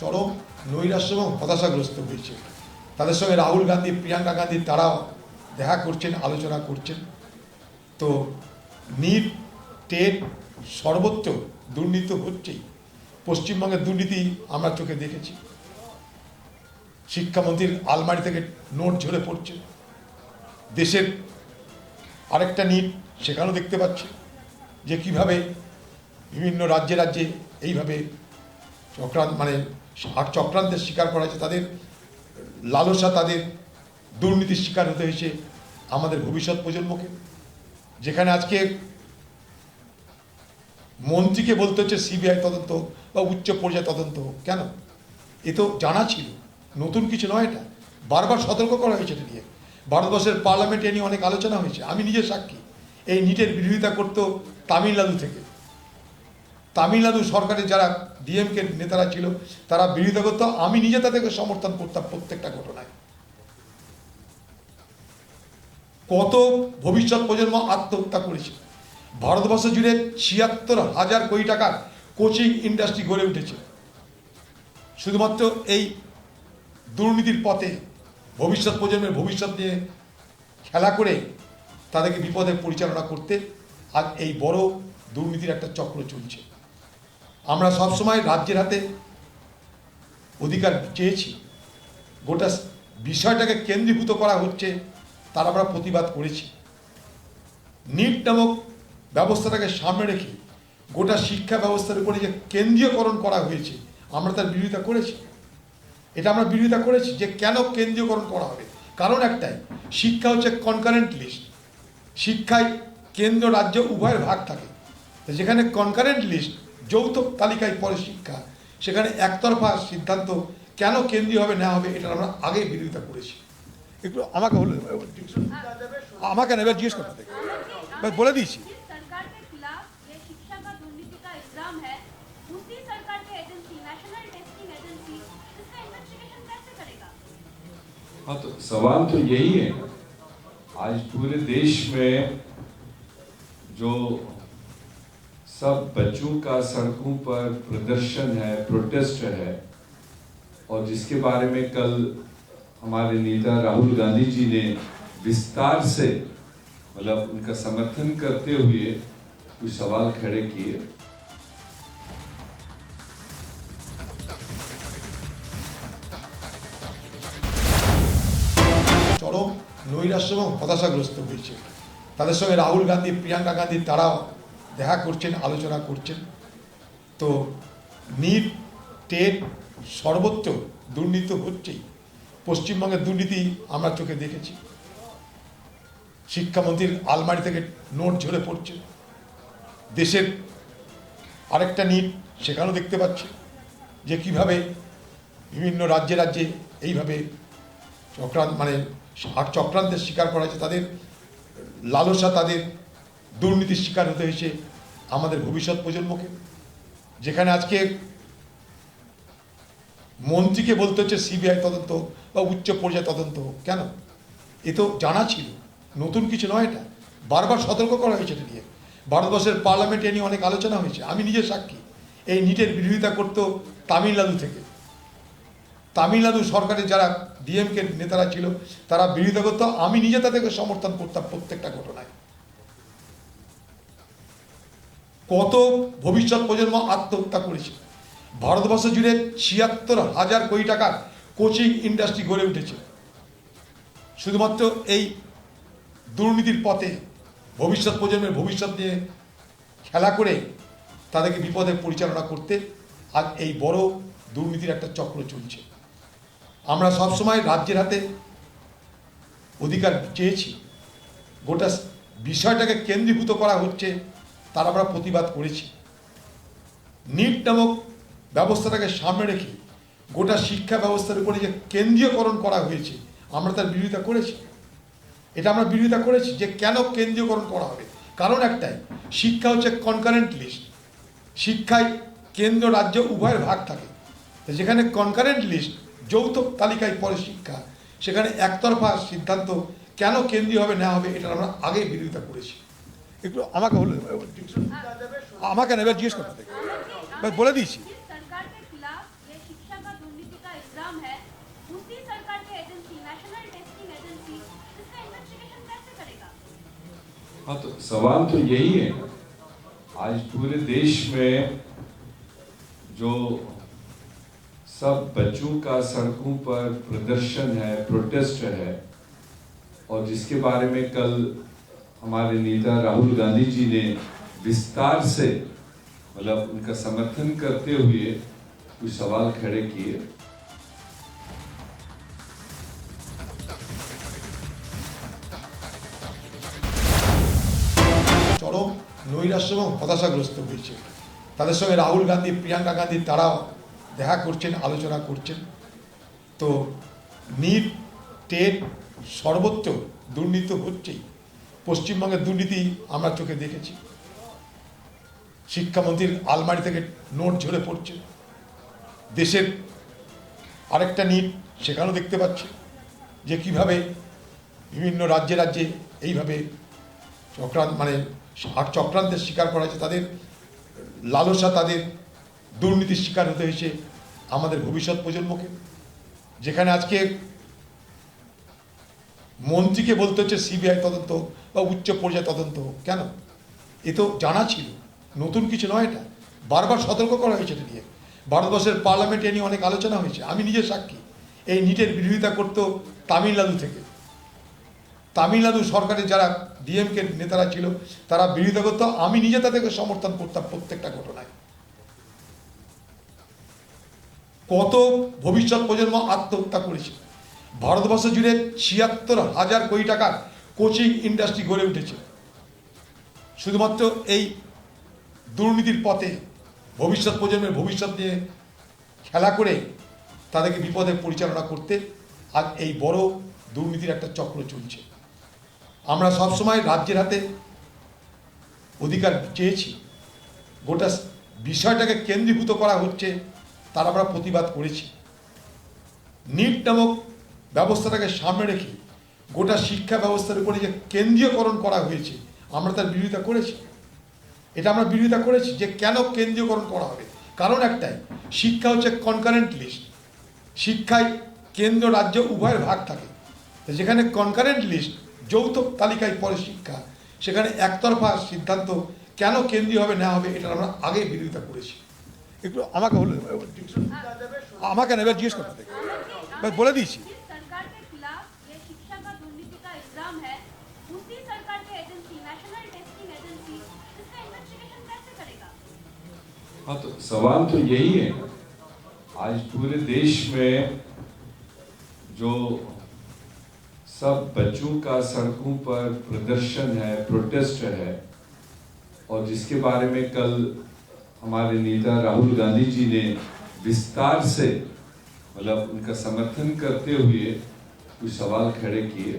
চরম নৈরাশ্য এবং হতাশাগ্রস্ত হয়েছে। তাদের সঙ্গে রাহুল গান্ধী, প্রিয়াঙ্কা গান্ধী তারাও দেখা করছেন, আলোচনা করছেন। তো নিট, টেট সর্বত্র দুর্নীতি হচ্ছেই। পশ্চিমবঙ্গের দুর্নীতি আমরা চোখে দেখেছি। শিক্ষামন্ত্রীর আলমারি থেকে নোট ঝরে পড়ছে। দেশের আরেকটা নিট, সেখানেও দেখতে পাচ্ছি যে কিভাবে বিভিন্ন রাজ্যে রাজ্যে এইভাবে চক্রান্তের শিকার করা হয়েছে। তাদের লালসা, তাদের দুর্নীতির শিকার হতে হয়েছে আমাদের ভবিষ্যৎ প্রজন্মকে। যেখানে আজকে মন্ত্রীকে বলতে হচ্ছে সিবিআই তদন্ত বা উচ্চ পর্যায়ে তদন্ত হোক। কেন? এ তো জানা ছিল, নতুন কিছু নয়। এটা বারবার সতর্ক করা হয়েছে। এটা নিয়ে ভারতবর্ষের পার্লামেন্টে নিয়ে অনেক আলোচনা হয়েছে। আমি নিজে সাক্ষী। এই নিটের বিরোধিতা করতো তামিলনাড়ু থেকে। তামিলনাড়ু সরকারের যারা ডিএমকে নেতারা ছিল তারা বিরোধিতা করতো। আমি নিজে তাদেরকে সমর্থন করতাম প্রত্যেকটা ঘটনায়। কত ভবিষ্যৎ প্রজন্ম আত্মহত্যা করেছে। ভারতবর্ষ জুড়ে ৭৬,০০০ কোটি টাকার কোচিং ইন্ডাস্ট্রি গড়ে উঠেছে শুধুমাত্র এই দুর্নীতির পথে। ভবিষ্যৎ প্রজন্মের ভবিষ্যৎ নিয়ে খেলা করে তাদেরকে বিপদে পরিচালনা করতে আজ এই বড় দুর্নীতির একটা চক্র চলছে। আমরা সবসময় রাজ্যের হাতে অধিকার চেয়েছি। গোটা বিষয়টাকে কেন্দ্রীভূত করা হচ্ছে, তার আমরা প্রতিবাদ করেছি। নিট নামক ব্যবস্থাটাকে সামনে রেখে গোটা শিক্ষা ব্যবস্থার উপরে যে কেন্দ্রীয়করণ করা হয়েছে, আমরা তার বিরোধিতা করেছি। এটা আমরা বিরোধিতা করেছি যে কেন কেন্দ্রীয়করণ করা হবে। কারণ একটাই, শিক্ষা হচ্ছে কনকারেন্ট লিস্ট। শিক্ষায় কেন্দ্র রাজ্য উভয়ের ভাগ থাকে। যেখানে কনকারেন্ট লিস্ট, যৌথ তালিকায় পড়ে শিক্ষা, সেখানে একতরফা সিদ্ধান্ত কেন কেন্দ্রীয়ভাবে নেওয়া হবে, এটা আমরা আগেই বিরোধিতা করেছি। একটু আমাকে হলো আমাকে নেবে জিজ্ঞেস করতে দেখে বলে দিয়েছি। हाँ, तो सवाल तो यही है। आज पूरे देश में जो सब बच्चों का सड़कों पर प्रदर्शन है, प्रोटेस्ट है, और जिसके बारे में कल हमारे नेता राहुल गांधी जी ने विस्तार से मतलब उनका समर्थन करते हुए कुछ सवाल खड़े किए। চরম নৈরাশ্য এবং হতাশাগ্রস্ত হয়েছে। তাদের সঙ্গে রাহুল গান্ধী, প্রিয়াঙ্কা গান্ধী তারাও দেখা করছেন, আলোচনা করছেন। তো নিট, টেট সর্বত্র দুর্নীতি হচ্ছেই। পশ্চিমবঙ্গের দুর্নীতি আমরা চোখে দেখেছি। শিক্ষামন্ত্রীর আলমারি থেকে নোট ঝরে পড়ছে। দেশের আরেকটা নিট, সেখানেও দেখতে পাচ্ছি যে কিভাবে বিভিন্ন রাজ্যে রাজ্যে এইভাবে চক্রান্তের শিকার করা হয়েছে। তাদের লালসা, তাদের দুর্নীতির শিকার হতে হয়েছে আমাদের ভবিষ্যৎ প্রজন্মকে। যেখানে আজকে মন্ত্রীকে বলতে হচ্ছে সিবিআই তদন্ত বা উচ্চ পর্যায়ে তদন্ত হোক। কেন? এ তো জানা ছিল, নতুন কিছু নয়। এটা বারবার সতর্ক করা হয়েছে। এটা নিয়ে ভারতবর্ষের পার্লামেন্টে নিয়ে অনেক আলোচনা হয়েছে। আমি নিজে সাক্ষী। এই নিটের বিরোধিতা করতো তামিলনাড়ু থেকে। তামিলনাড়ু সরকারের যারা ডিএমকে নেতারা ছিল তারা বিরোধিতা করতো। আমি নিজে তাদেরকে সমর্থন করতাম প্রত্যেকটা ঘটনায়। কত ভবিষ্যৎ প্রজন্ম আত্মহত্যা করেছে। ভারতবর্ষ জুড়ে ৭৬,০০০ কোটি টাকার কোচিং ইন্ডাস্ট্রি গড়ে উঠেছে শুধুমাত্র এই দুর্নীতির পথে। ভবিষ্যৎ প্রজন্মের ভবিষ্যৎ নিয়ে খেলা করে তাদেরকে বিপদে পরিচালনা করতে আজ এই বড় দুর্নীতির একটা চক্র চলছে। আমরা সবসময় রাজ্যের হাতে অধিকার চেয়েছি। গোটা বিষয়টাকে কেন্দ্রীভূত করা হচ্ছে, তার আমরা প্রতিবাদ করেছি। নিট নামক ব্যবস্থাটাকে সামনে রেখে গোটা শিক্ষা ব্যবস্থার উপরে যে কেন্দ্রীয়করণ করা হয়েছে, আমরা তার বিরোধিতা করেছি। এটা আমরা বিরোধিতা করেছি যে কেন কেন্দ্রীয়করণ করা হবে। কারণ একটাই, শিক্ষা হচ্ছে কনকারেন্ট লিস্ট। শিক্ষায় কেন্দ্র রাজ্য উভয়ের ভাগ থাকে। যেখানে কনকারেন্ট লিস্ট, যৌথ তালিকায় পড়ে শিক্ষা, সেখানে একতরফা সিদ্ধান্ত কেন কেন্দ্রীয়ভাবে নেওয়া হবে, এটা আমরা আগেই বিরোধিতা করেছি। একটু আমাকে হলো আমাকে নেবে জিজ্ঞেস করতে দেখে বলে দিয়েছি। का इल्जाम है, उसी सरकार की एजेंसी नेशनल टेस्टिंग एजेंसी इसका इन्वेस्टिगेशन कैसे करेगा? हाँ, तो सवाल तो यही है। आज पूरे देश में जो सब बच्चों का सड़कों पर प्रदर्शन है, प्रोटेस्ट है, और जिसके बारे में कल हमारे नेता राहुल गांधी जी ने विस्तार से मतलब उनका समर्थन करते हुए कुछ सवाल खड़े किए। চরম নৈরাশ্য এবং হতাশাগ্রস্ত হয়েছে। তাদের সঙ্গে রাহুল গান্ধী, প্রিয়াঙ্কা গান্ধী তারাও দেখা করছেন, আলোচনা করছেন। তো নিট, টেট সর্বত্র দুর্নীতি হচ্ছেই। পশ্চিমবঙ্গের দুর্নীতি আমরা চোখে দেখেছি। শিক্ষামন্ত্রীর আলমারি থেকে নোট ঝরে পড়ছে। দেশের আরেকটা নিট, সেখানেও দেখতে পাচ্ছি যে কিভাবে বিভিন্ন রাজ্যে রাজ্যে এইভাবে চক্রান্তের শিকার করা হয়েছে। তাদের লালসা, তাদের দুর্নীতির শিকার হতে হয়েছে আমাদের ভবিষ্যৎ প্রজন্মকে। যেখানে আজকে মন্ত্রীকে বলতে হচ্ছে সিবিআই তদন্ত বা উচ্চ পর্যায়ে তদন্ত হোক। কেন? এ তো জানা ছিল, নতুন কিছু নয়। এটা বারবার সতর্ক করা হয়েছে। এটা নিয়ে ভারতবর্ষের পার্লামেন্টে নিয়ে অনেক আলোচনা হয়েছে। আমি নিজে সাক্ষী। এই নিটের বিরোধিতা করতো তামিলনাড়ু থেকে। তামিলনাড়ু সরকারের যারা ডিএমকে নেতারা ছিল তারা বিরোধিতা করতো। আমি নিজে তাদেরকে সমর্থন করতাম প্রত্যেকটা ঘটনায়। কত ভবিষ্যৎ প্রজন্ম আত্মহত্যা করেছে। ভারতবর্ষ জুড়ে ৭৬,০০০ কোটি টাকার কোচিং ইন্ডাস্ট্রি গড়ে উঠেছে শুধুমাত্র এই দুর্নীতির পথে। ভবিষ্যৎ প্রজন্মের ভবিষ্যৎ নিয়ে খেলা করে তাদেরকে বিপদে পরিচালনা করতে আজ এই বড় দুর্নীতির একটা চক্র চলছে। আমরা সবসময় রাজ্যের হাতে অধিকার চেয়েছি। গোটা বিষয়টাকে কেন্দ্রীভূত করা হচ্ছে, তার আমরা প্রতিবাদ করেছি। নিট নামক ব্যবস্থাটাকে সামনে রেখে গোটা শিক্ষা ব্যবস্থার উপরে যে কেন্দ্রীয়করণ করা হয়েছে, আমরা তার বিরোধিতা করেছি। এটা আমরা বিরোধিতা করেছি যে কেন কেন্দ্রীয়করণ করা হবে। কারণ একটাই, শিক্ষা হচ্ছে কনকারেন্ট লিস্ট। শিক্ষায় কেন্দ্র রাজ্য উভয়ের ভাগ থাকে। যেখানে কনকারেন্ট লিস্ট, যৌথ তালিকায় পরে শিক্ষা, সেখানে একতরফা সিদ্ধান্ত কেন কেন্দ্রীয়ভাবে নেওয়া হবে, এটা আমরা আগে বিরোধিতা করেছি। একটু আমাকে নেবে জিজ্ঞেস করতে দেখে বলে দিয়েছি। जिस सरकार के खिलाफ ये शिक्षा का दुर्नीति का इल्जाम है, उसी सरकार की एजेंसी नेशनल टेस्टिंग एजेंसी इसका इन्वेस्टिगेशन कैसे करेगा? हाँ, तो सवाल तो यही है। आज पूरे देश में जो सब बच्चों का सड़कों पर प्रदर्शन है, प्रोटेस्ट है, और जिसके बारे में कल हमारे नेता राहुल गांधी जी ने विस्तार से मतलब उनका समर्थन करते हुए कुछ सवाल खड़े किए।